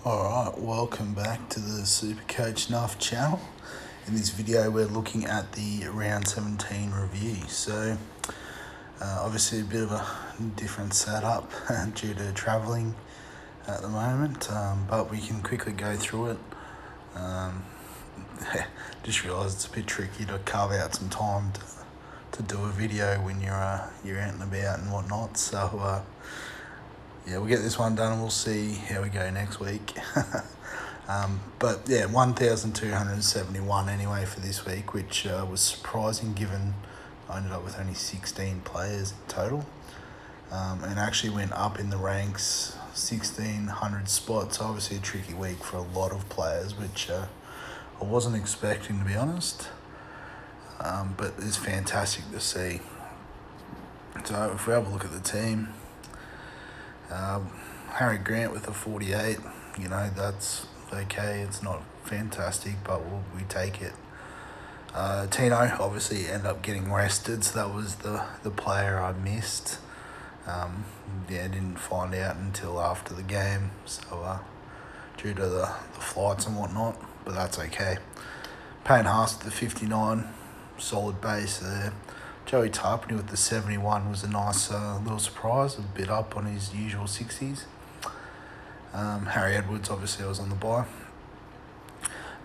Alright, welcome back to the SuperCoach Nuff channel. In this video we're looking at the round 17 review. So obviously a bit of a different setup due to travelling at the moment, but we can quickly go through it. Just realised it's a bit tricky to carve out some time to do a video when you're out and about and whatnot. So yeah, we'll get this one done and we'll see how we go next week. But yeah, 1,271 anyway for this week, which was surprising given I ended up with only 16 players in total. And actually went up in the ranks 1,600 spots. Obviously a tricky week for a lot of players, which I wasn't expecting, to be honest. But it's fantastic to see. So if we have a look at the team, Harry Grant with a 48, you know, that's okay. It's not fantastic, but we take it. Tino obviously ended up getting rested, so that was the player I missed. Yeah, didn't find out until after the game, so due to the flights and whatnot, but that's okay. Payne Haas with the 59, solid base there. Joey Tarpany with the 71 was a nice little surprise, a bit up on his usual 60s. Harry Edwards, obviously I was on the bye.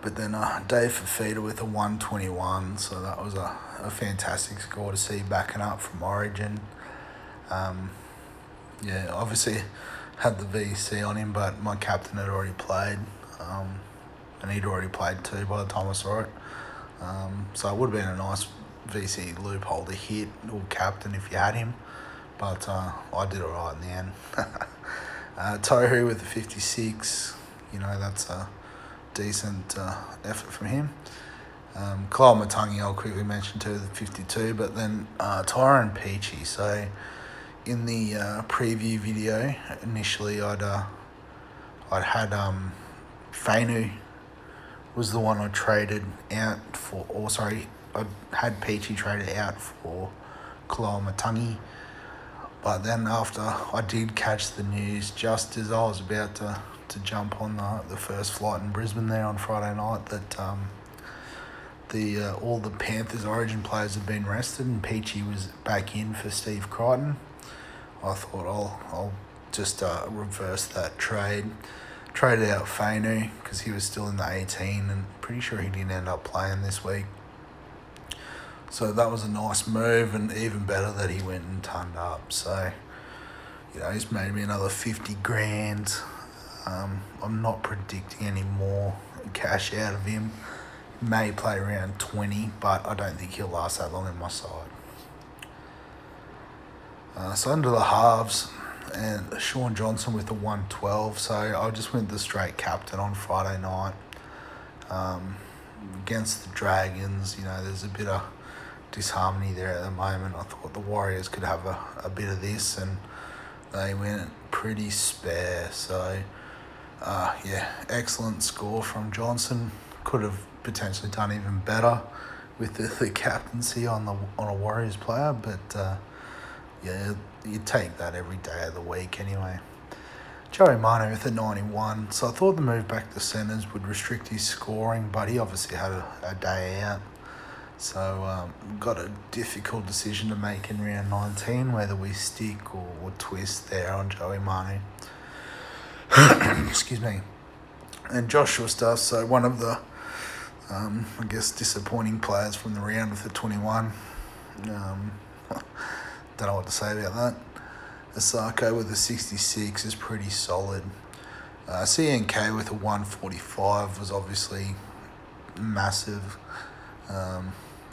But then Dave Fafita with a 121, so that was a fantastic score to see backing up from Origin. Yeah, obviously had the VC on him, but my captain had already played, and he'd already played too by the time I saw it. So it would have been a nice VC loophole to hit, or captain if you had him, but I did alright in the end. Tohu with the 56, you know, that's a decent effort from him. Kyle Matangi I'll quickly mention too, the 52, but then Tyrone Peachy. So in the preview video, initially I'd had Fainu was the one I traded out for, or sorry, I had Peachy traded out for Kyle Matangi. But then after I did catch the news just as I was about to jump on the first flight in Brisbane there on Friday night, that all the Panthers Origin players had been rested and Peachy was back in for Steve Crichton. I thought I'll just reverse that trade. Traded out Fainu because he was still in the 18 and pretty sure he didn't end up playing this week. So that was a nice move, and even better that he went and turned up. So, you know, he's made me another 50 grand. I'm not predicting any more cash out of him. May play around 20, but I don't think he'll last that long in my side. So under the halves, and Sean Johnson with the 112. So I just went the straight captain on Friday night. Against the Dragons, you know, there's a bit of disharmony there at the moment. I thought the Warriors could have a bit of this, and they went pretty spare. So yeah, excellent score from Johnson. Could have potentially done even better with the captaincy on a Warriors player, but yeah, you take that every day of the week anyway. Joey Manu with a 91. So I thought the move back to centres would restrict his scoring, but he obviously had a day out. So got a difficult decision to make in round 19, whether we stick or twist there on Joey Manu. Excuse me. And Josh Schuster, so one of the, I guess, disappointing players from the round with the 21. Don't know what to say about that. Asako with a 66 is pretty solid. CNK with a 145 was obviously massive.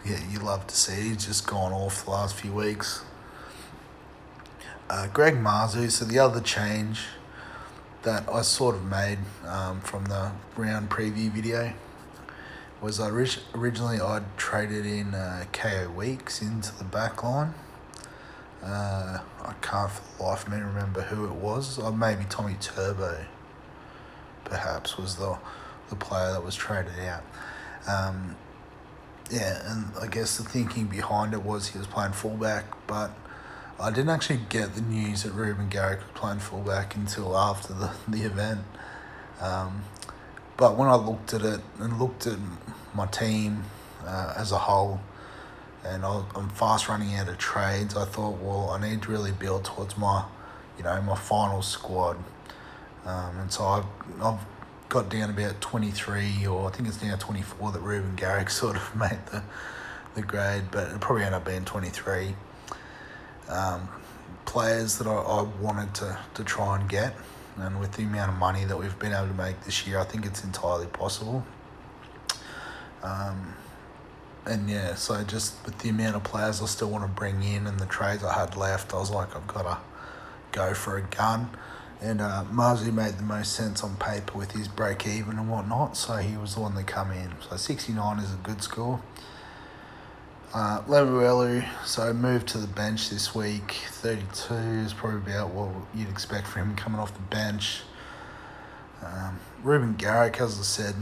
Yeah, you love to see it. He's just gone off the last few weeks. Greg Marzu, so the other change that I sort of made from the round preview video was originally I'd traded in KO Weeks into the back line. I can't for the life of me remember who it was. Maybe Tommy Turbo, perhaps, was the player that was traded out. Yeah, and I guess the thinking behind it was he was playing fullback, but I didn't actually get the news that Ruben Garrick was playing fullback until after the event. But when I looked at it and looked at my team as a whole, and I'm fast running out of trades, I thought, well, I need to really build towards my final squad. And so I've got down about 23, or I think it's now 24 that Ruben Garrick sort of made the grade, but it probably ended up being 23 players that I wanted to try and get. And with the amount of money that we've been able to make this year, I think it's entirely possible. And yeah, so just with the amount of players I still want to bring in and the trades I had left, I was like, I've got to go for a gun. And Marzi made the most sense on paper with his break even and whatnot, so he was the one that come in. So 69 is a good score. Lemuelu, so moved to the bench this week. 32 is probably about what you'd expect for him coming off the bench. Ruben Garrick, as I said,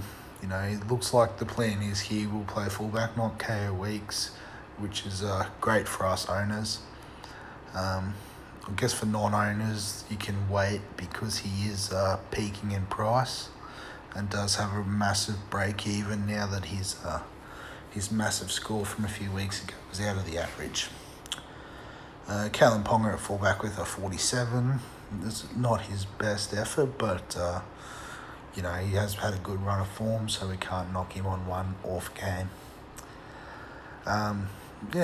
it looks like the plan is he will play fullback, not KO Weeks, which is great for us owners. I guess for non-owners, you can wait because he is peaking in price and does have a massive break-even now that his massive score from a few weeks ago was out of the average. Kalen Ponga at fullback with a 47. It's not his best effort, but he has had a good run of form, so we can't knock him on one off game.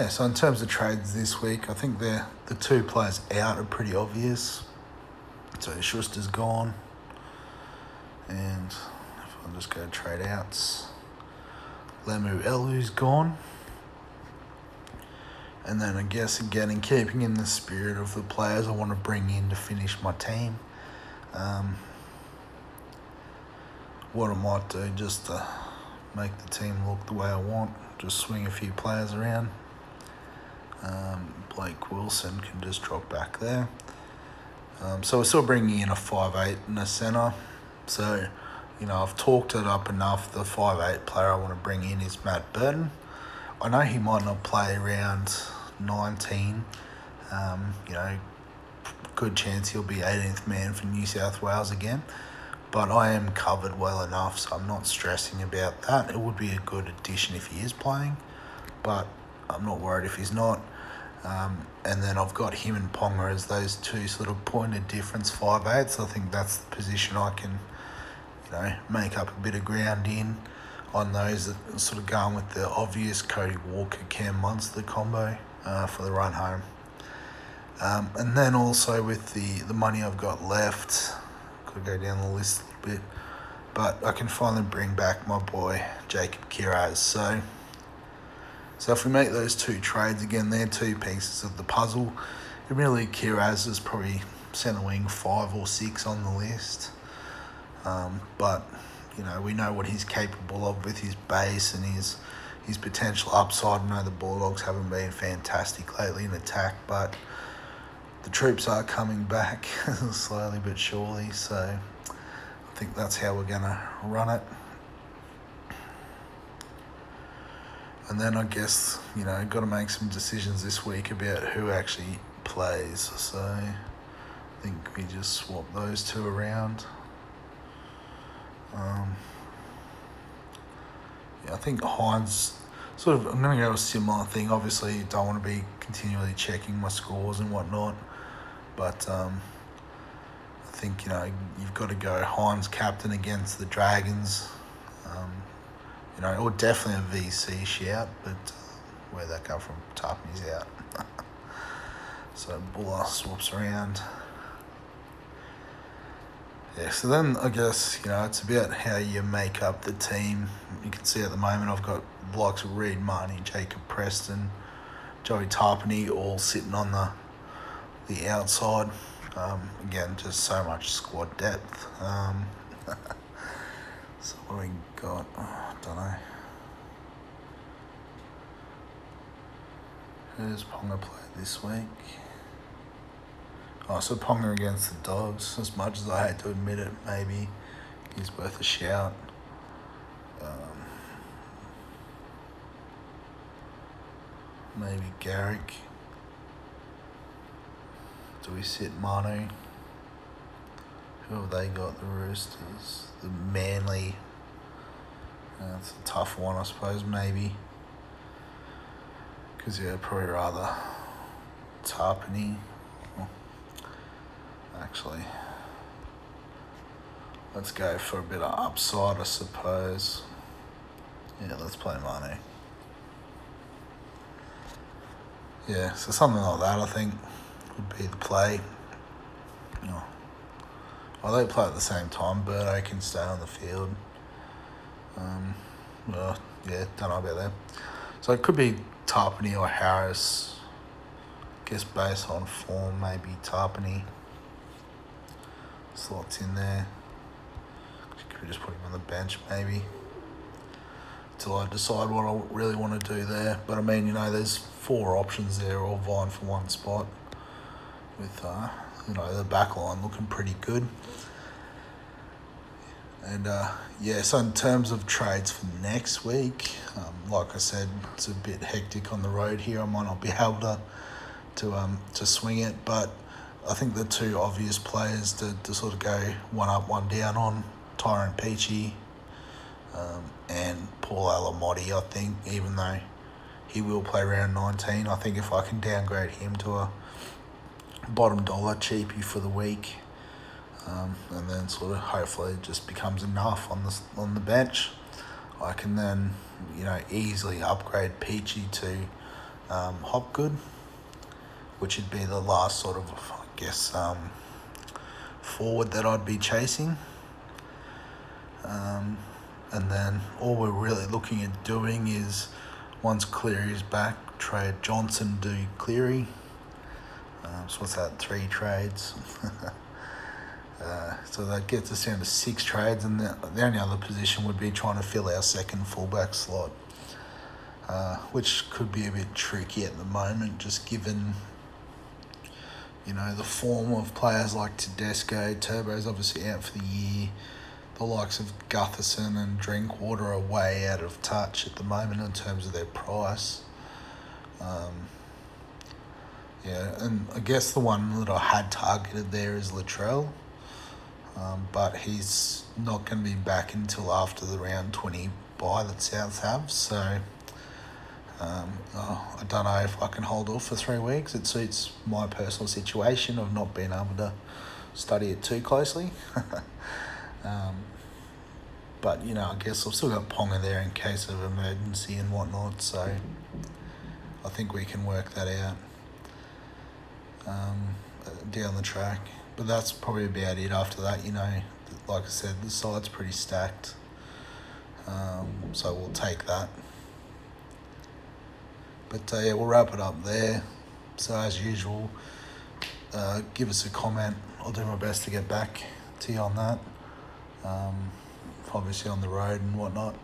So in terms of trades this week, I think the two players out are pretty obvious. So Schuster's gone. And if I just go trade outs, Lemuelu's gone. And then I guess, again, in keeping in the spirit of the players I want to bring in to finish my team, what I might do just to make the team look the way I want, just swing a few players around. Blake Wilson can just drop back there. So we're still bringing in a 5'8" and a centre. So, I've talked it up enough. The 5'8" player I want to bring in is Matt Burton. I know he might not play around 19. Good chance he'll be 18th man for New South Wales again. But I am covered well enough, so I'm not stressing about that. It would be a good addition if he is playing, but I'm not worried if he's not. And then I've got him and Ponga as those two sort of point of difference 5'8". So I think that's the position I can, make up a bit of ground in on those that are sort of going with the obvious Cody Walker, Cam Munster combo for the run home. And then also with the money I've got left, could go down the list a little bit, but I can finally bring back my boy Jacob Kiraz. So if we make those two trades, again, they're two pieces of the puzzle. Really, Kiraz is probably centre wing 5 or 6 on the list. But, we know what he's capable of with his base and his potential upside. I know the Bulldogs haven't been fantastic lately in attack, but the troops are coming back slowly but surely. So I think that's how we're going to run it. And then I guess, got to make some decisions this week about who actually plays. So I think we just swap those two around. I think Hines, I'm going to go a similar thing. Obviously, you don't want to be continually checking my scores and whatnot. But I think, you've got to go Hines captain against the Dragons. Or definitely a VC shout, but where'd that come from? Tarpany's out. So Buller swaps around. Yeah, so then I guess, it's about how you make up the team. You can see at the moment I've got the likes of Reid Marnie, Jacob Preston, Joey Tarpany all sitting on the outside. Again, just so much squad depth. So what have we got? I don't know. Who's Ponga played this week? So Ponga against the Dogs. As much as I hate to admit it, maybe he's worth a shout. Maybe Garrick. Do we sit Manu? Who have they got? The Roosters. The Manly. It's a tough one, I suppose, maybe. Because, yeah, probably rather Tarpany. Well, actually, let's go for a bit of upside, I suppose. Yeah, let's play money. Yeah, so something like that, I think, would be the play. Well, they play at the same time. Birdo can stay on the field. Well, yeah, don't know about that. So it could be Tarpany or Harris. Guess based on form, maybe Tarpany. Slots in there. Could we just put him on the bench, maybe? Till I decide what I really want to do there. But I mean, there's 4 options there, all vying for one spot. With, the back line looking pretty good. And, so in terms of trades for next week, like I said, it's a bit hectic on the road here. I might not be able to swing it, but I think the 2 obvious players to sort of go one up, one down on, Tyrone Peachey and Paul Alamotti, I think, even though he will play round 19. I think if I can downgrade him to a bottom dollar cheapie for the week, and then sort of hopefully it just becomes enough on the bench, I can then easily upgrade Peachy to Hopgood, which would be the last sort of, I guess, forward that I'd be chasing. And then all we're really looking at doing is, once Cleary's back, trade Johnson, do Cleary. So what's that, 3 trades? So that gets us down to 6 trades, and the only other position would be trying to fill our second fullback slot, which could be a bit tricky at the moment, just given the form of players like Tedesco. Turbo's obviously out for the year. The likes of Gutherson and Drinkwater are way out of touch at the moment in terms of their price. And I guess the one that I had targeted there is Latrell. But he's not going to be back until after the round 20 bye that Souths have. So I don't know if I can hold off for 3 weeks. It suits my personal situation of not being able to study it too closely. But, I guess I've still got Ponga there in case of emergency and whatnot. So I think we can work that out down the track. But that's probably about it after that, Like I said, the side's pretty stacked. So we'll take that. But, we'll wrap it up there. So as usual, give us a comment. I'll do my best to get back to you on that. Obviously on the road and whatnot.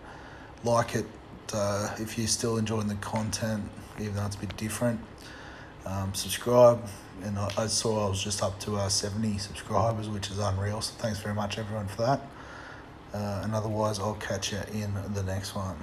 Like it if you're still enjoying the content, even though it's a bit different. Subscribe. And I saw I was just up to 70 subscribers, which is unreal. So thanks very much, everyone, for that. And otherwise, I'll catch you in the next one.